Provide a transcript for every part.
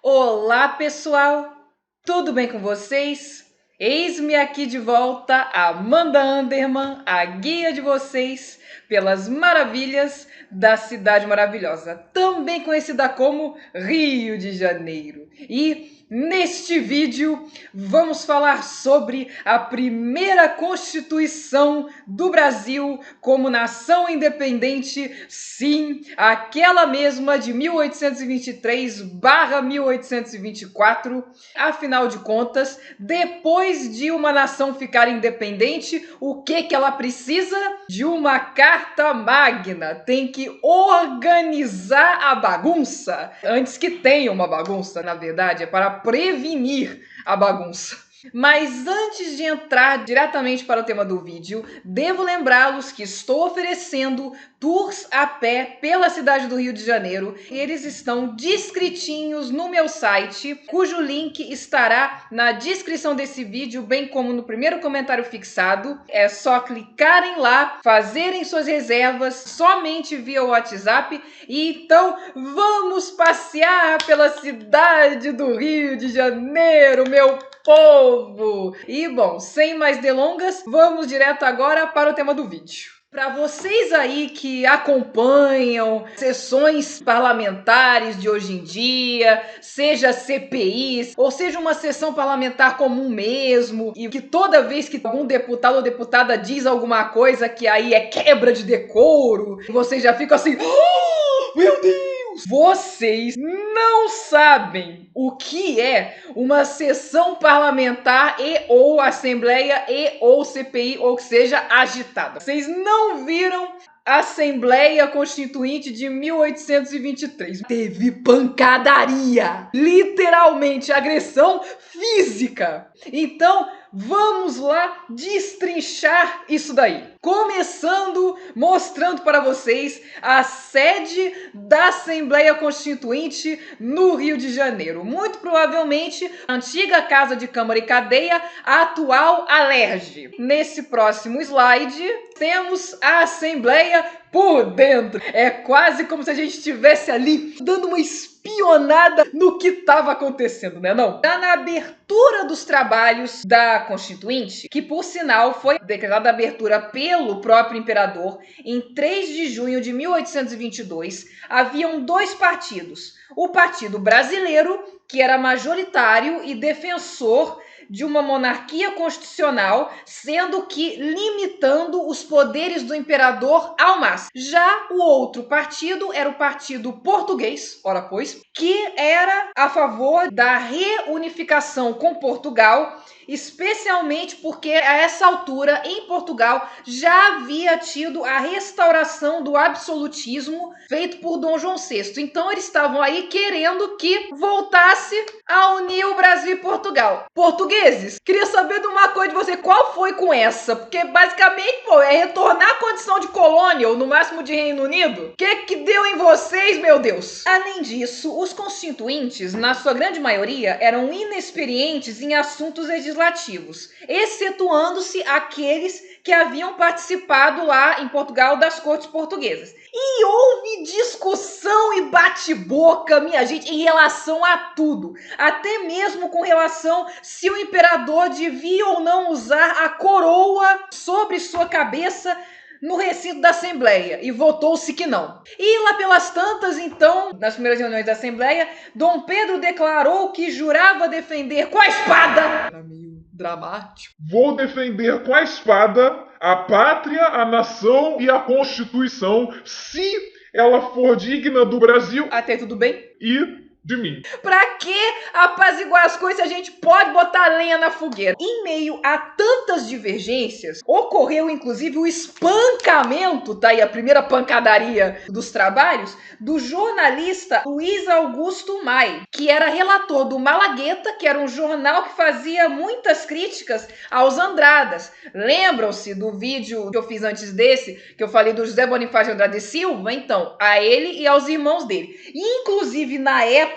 Olá, pessoal! Tudo bem com vocês? Eis-me aqui de volta, Amanda Anderman, a guia de vocês pelas maravilhas da Cidade Maravilhosa, também conhecida como Rio de Janeiro. E neste vídeo vamos falar sobre a primeira Constituição do Brasil como nação independente, sim, aquela mesma de 1823/1824. Afinal de contas, depois de uma nação ficar independente, o que ela precisa? De uma carta magna. Tem que organizar a bagunça antes que tenha uma bagunça, na verdade, é para prevenir a bagunça. Mas antes de entrar diretamente para o tema do vídeo, devo lembrá-los que estou oferecendo tours a pé pela cidade do Rio de Janeiro. Eles estão descritinhos no meu site, cujo link estará na descrição desse vídeo, bem como no primeiro comentário fixado. É só clicarem lá, fazerem suas reservas somente via WhatsApp. E então vamos passear pela cidade do Rio de Janeiro, meu povo! E bom, sem mais delongas, vamos direto agora para o tema do vídeo. Para vocês aí que acompanham sessões parlamentares de hoje em dia, seja CPIs, ou seja uma sessão parlamentar comum mesmo, e que toda vez que algum deputado ou deputada diz alguma coisa que aí é quebra de decoro, vocês já ficam assim, oh, meu Deus! Vocês não sabem o que é uma sessão parlamentar e ou assembleia e ou CPI, ou que seja, agitada. Vocês não viram a Assembleia Constituinte de 1823. Teve pancadaria, literalmente agressão física. Então, vamos lá destrinchar isso daí. Começando mostrando para vocês a sede da Assembleia Constituinte no Rio de Janeiro. Muito provavelmente a antiga Casa de Câmara e Cadeia, a atual Alerj. Nesse próximo slide, temos a Assembleia por dentro. É quase como se a gente estivesse ali dando uma espionada no que estava acontecendo, né não? Já na abertura dos trabalhos da Constituinte, que por sinal foi decretada a abertura pelo próprio imperador em 3 de junho de 1822, haviam dois partidos. O Partido Brasileiro, que era majoritário e defensor de uma monarquia constitucional, sendo que limitando os poderes do imperador ao máximo. Já o outro partido era o Partido Português, ora pois, que era a favor da reunificação com Portugal, especialmente porque a essa altura em Portugal já havia tido a restauração do absolutismo feito por Dom João VI. Então eles estavam aí querendo que voltasse a unir o Brasil e Portugal. Portugueses, queria saber de uma coisa de você, qual foi com essa? Porque basicamente, é retornar à condição de colônia ou no máximo de Reino Unido. O que deu em vocês, meu Deus? Além disso, os constituintes, na sua grande maioria, eram inexperientes em assuntos legislativos, excetuando-se aqueles que haviam participado lá em Portugal das cortes portuguesas. E houve discussão e bate-boca, minha gente, em relação a tudo. Até mesmo com relação se o imperador devia ou não usar a coroa sobre sua cabeça no recinto da Assembleia, e votou-se que não. E lá pelas tantas, então, nas primeiras reuniões da Assembleia, Dom Pedro declarou que jurava defender com a espada. Era meio dramático. Vou defender com a espada a pátria, a nação e a Constituição, se ela for digna do Brasil Até tudo bem? e de mim. Pra que apaziguar as coisas se a gente pode botar lenha na fogueira? Em meio a tantas divergências, ocorreu inclusive o espancamento, tá aí a primeira pancadaria dos trabalhos, do jornalista Luiz Augusto Maia, que era relator do Malagueta, que era um jornal que fazia muitas críticas aos Andradas. Lembram-se do vídeo que eu fiz antes desse, que eu falei do José Bonifácio Andrade Silva? Então, a ele e aos irmãos dele. Inclusive, na época,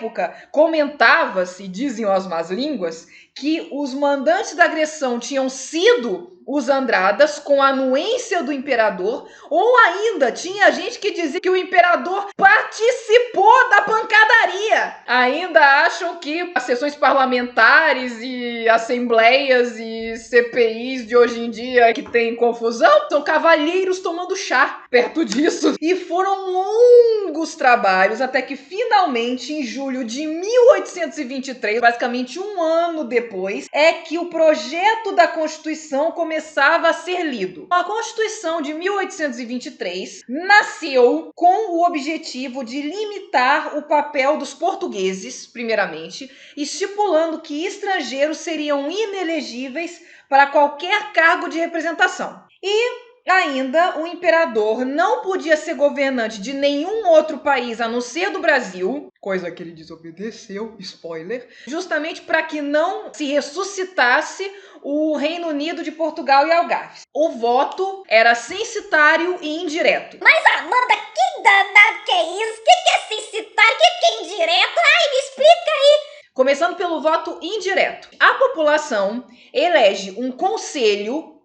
comentava-se, dizem as más línguas, que os mandantes da agressão tinham sido os Andradas com a anuência do imperador, ou ainda tinha gente que dizia que o imperador participou da pancadaria. Ainda acham que as sessões parlamentares e assembleias e CPIs de hoje em dia que tem confusão são cavalheiros tomando chá perto disso. E foram longos trabalhos até que finalmente, em julho de 1823, basicamente um ano depois, é que o projeto da Constituição começava a ser lido. A Constituição de 1823 nasceu com o objetivo de limitar o papel dos portugueses, primeiramente, estipulando que estrangeiros seriam inelegíveis para qualquer cargo de representação. E ainda, o imperador não podia ser governante de nenhum outro país a não ser do Brasil, coisa que ele desobedeceu, spoiler, justamente para que não se ressuscitasse o Reino Unido de Portugal e Algarve. O voto era censitário e indireto. Mas Amanda, que danado que é isso? O que é censitário? O que é indireto? Ai, me explica aí. Começando pelo voto indireto. A população elege um conselho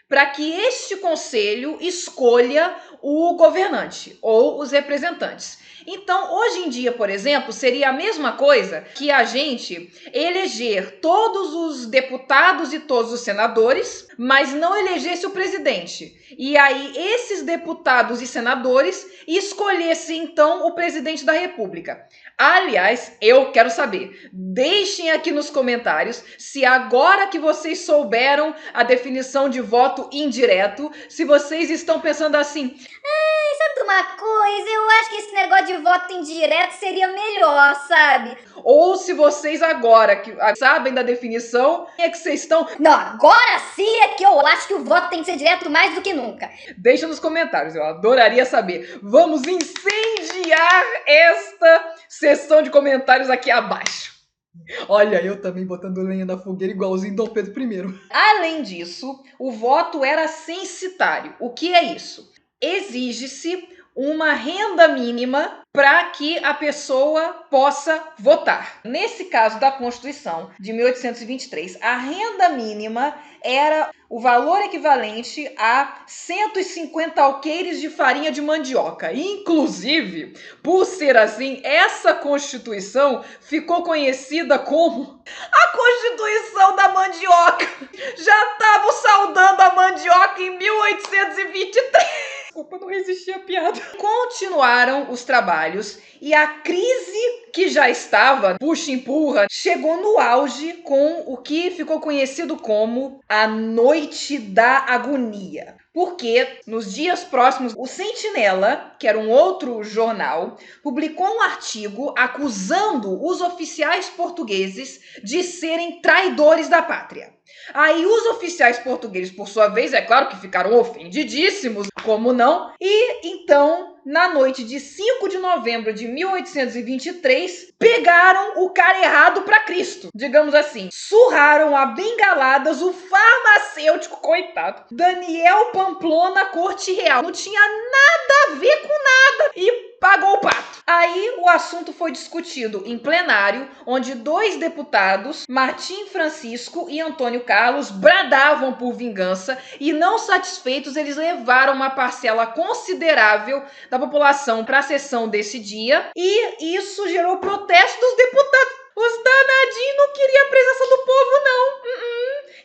para que este conselho escolha o governante ou os representantes. Então, hoje em dia, por exemplo, seria a mesma coisa que a gente eleger todos os deputados e todos os senadores, mas não elegesse o presidente. E aí, esses deputados e senadores escolhessem, então, o presidente da República. Aliás, eu quero saber, deixem aqui nos comentários se agora que vocês souberam a definição de voto indireto, se vocês estão pensando assim: Sabe uma coisa? Eu acho que esse negócio de voto indireto seria melhor, sabe? ou se vocês agora que sabem da definição, é que vocês estão... Não, agora sim é que eu acho que o voto tem que ser direto mais do que nunca. Deixa nos comentários, eu adoraria saber. Vamos incendiar esta sessão de comentários aqui abaixo. Olha, eu também botando lenha na fogueira igualzinho Dom Pedro I. Além disso, o voto era censitário. O que é isso? Exige-se uma renda mínima para que a pessoa possa votar. Nesse caso da Constituição de 1823, a renda mínima era o valor equivalente a 150 alqueires de farinha de mandioca. Inclusive, por ser assim, essa Constituição ficou conhecida como a Constituição da Mandioca. Já estavam saudando a mandioca em 1823. Desculpa, não resisti à piada. Continuaram os trabalhos e a crise que já estava, puxa-empurra, chegou no auge com o que ficou conhecido como a Noite da Agonia. Porque nos dias próximos, o Sentinela, que era um outro jornal, publicou um artigo acusando os oficiais portugueses de serem traidores da pátria. Aí os oficiais portugueses, por sua vez, é claro que ficaram ofendidíssimos, como não? E então, na noite de 5 de novembro de 1823, pegaram o cara errado para Cristo, digamos assim. Surraram a bengaladas o farmacêutico, coitado, Daniel Pamplona Corte Real. Não tinha nada a ver com nada. E pagou o pato. Aí o assunto foi discutido em plenário, onde 2 deputados, Martim Francisco e Antônio Carlos, bradavam por vingança e, não satisfeitos, eles levaram uma parcela considerável da população para a sessão desse dia e isso gerou protesto dos deputados. Os danadinhos não queriam a presença do povo, não.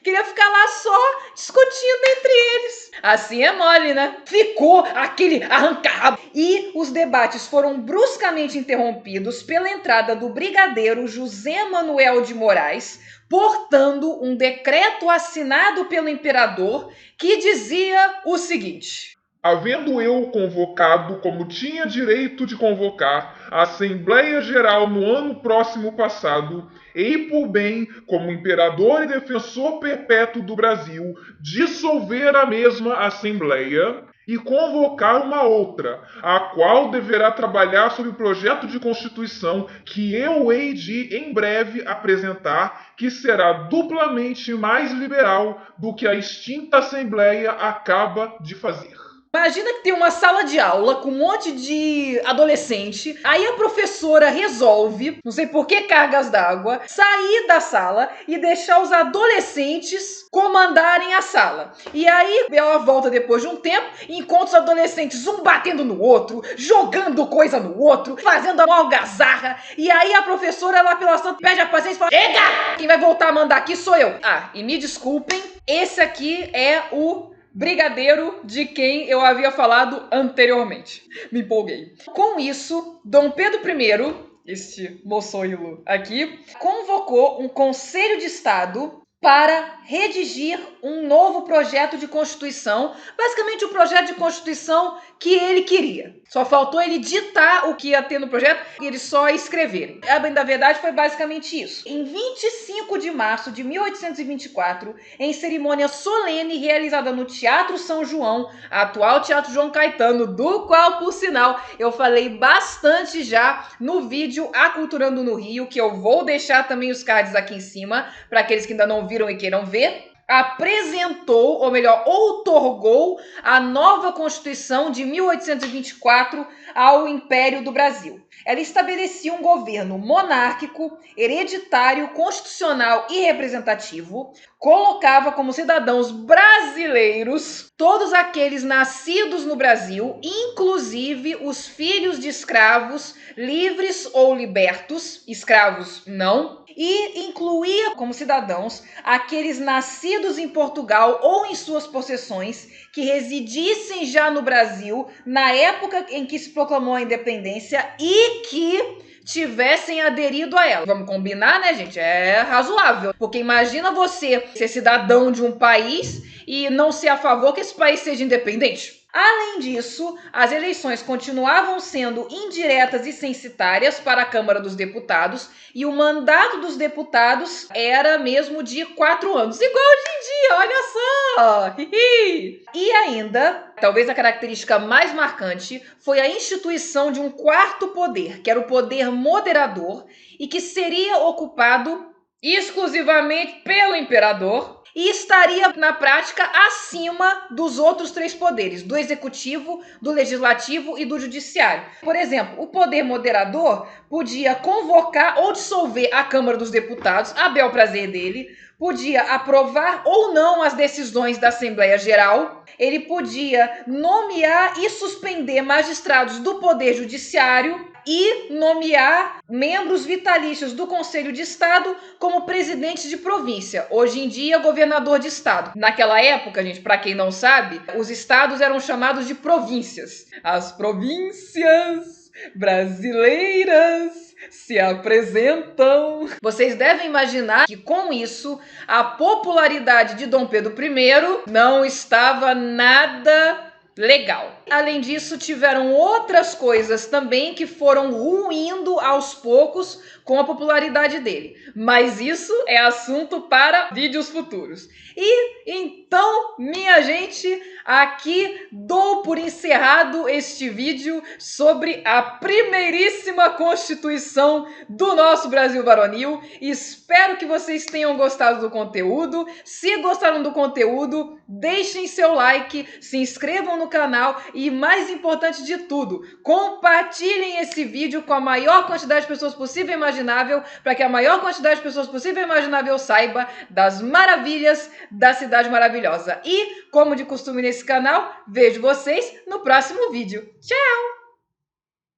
Queria ficar lá só discutindo entre eles. Assim é mole, né? Ficou aquele arranca-rabo. E os debates foram bruscamente interrompidos pela entrada do brigadeiro José Manuel de Moraes, portando um decreto assinado pelo imperador que dizia o seguinte: havendo eu convocado, como tinha direito de convocar, a Assembleia Geral no ano próximo passado, hei por bem, como imperador e defensor perpétuo do Brasil, dissolver a mesma Assembleia e convocar uma outra, a qual deverá trabalhar sobre o projeto de Constituição que eu hei de, em breve, apresentar, que será duplamente mais liberal do que a extinta Assembleia acaba de fazer. Imagina que tem uma sala de aula com um monte de adolescente, aí a professora resolve, não sei por que cargas d'água, sair da sala e deixar os adolescentes comandarem a sala. E aí ela volta depois de um tempo e encontra os adolescentes um batendo no outro, jogando coisa no outro, fazendo uma algazarra. E aí a professora lá pela santa pede a paciência e fala: chega! Quem vai voltar a mandar aqui sou eu. Ah, e me desculpem, esse aqui é o brigadeiro de quem eu havia falado anteriormente. Me empolguei. Com isso, Dom Pedro I, este moçoilo aqui, convocou um Conselho de Estado para redigir um novo projeto de Constituição, basicamente o projeto de Constituição que ele queria. Só faltou ele ditar o que ia ter no projeto e eles só escreverem. A bem da verdade foi basicamente isso. Em 25 de março de 1824, em cerimônia solene realizada no Teatro São João, atual Teatro João Caetano, do qual, por sinal, eu falei bastante já no vídeo Aculturando no Rio, que eu vou deixar também os cards aqui em cima, para aqueles que ainda não viram e queiram ver, apresentou, ou melhor, outorgou a nova Constituição de 1824 ao Império do Brasil. Ela estabelecia um governo monárquico, hereditário, constitucional e representativo, colocava como cidadãos brasileiros todos aqueles nascidos no Brasil, inclusive os filhos de escravos, livres ou libertos, escravos não, e incluía como cidadãos aqueles nascidos em Portugal ou em suas possessões que residissem já no Brasil na época em que se proclamou a independência e que tivessem aderido a ela. Vamos combinar, né, gente? É razoável. Porque imagina você ser cidadão de um país e não ser a favor que esse país seja independente. Além disso, as eleições continuavam sendo indiretas e censitárias para a Câmara dos Deputados e o mandato dos deputados era mesmo de 4 anos. Igual hoje em dia, olha só! E ainda, talvez a característica mais marcante foi a instituição de um quarto poder, que era o poder moderador e que seria ocupado exclusivamente pelo imperador e estaria, na prática, acima dos outros 3 poderes, do executivo, do legislativo e do judiciário. Por exemplo, o poder moderador podia convocar ou dissolver a Câmara dos Deputados, a bel prazer dele, podia aprovar ou não as decisões da Assembleia Geral, ele podia nomear e suspender magistrados do Poder Judiciário e nomear membros vitalícios do Conselho de Estado como presidente de província. Hoje em dia, governador de estado. Naquela época, gente, para quem não sabe, os estados eram chamados de províncias. As províncias brasileiras se apresentam. Vocês devem imaginar que com isso a popularidade de Dom Pedro I não estava nada legal. Além disso, tiveram outras coisas também que foram ruindo aos poucos com a popularidade dele. Mas isso é assunto para vídeos futuros. E então, minha gente, aqui dou por encerrado este vídeo sobre a primeiríssima Constituição do nosso Brasil varonil. Espero que vocês tenham gostado do conteúdo. Se gostaram do conteúdo, deixem seu like, se inscrevam no canal e, mais importante de tudo, compartilhem esse vídeo com a maior quantidade de pessoas possível e imaginável, para que a maior quantidade de pessoas possível e imaginável saiba das maravilhas da cidade maravilhosa. E, como de costume nesse canal, vejo vocês no próximo vídeo. Tchau!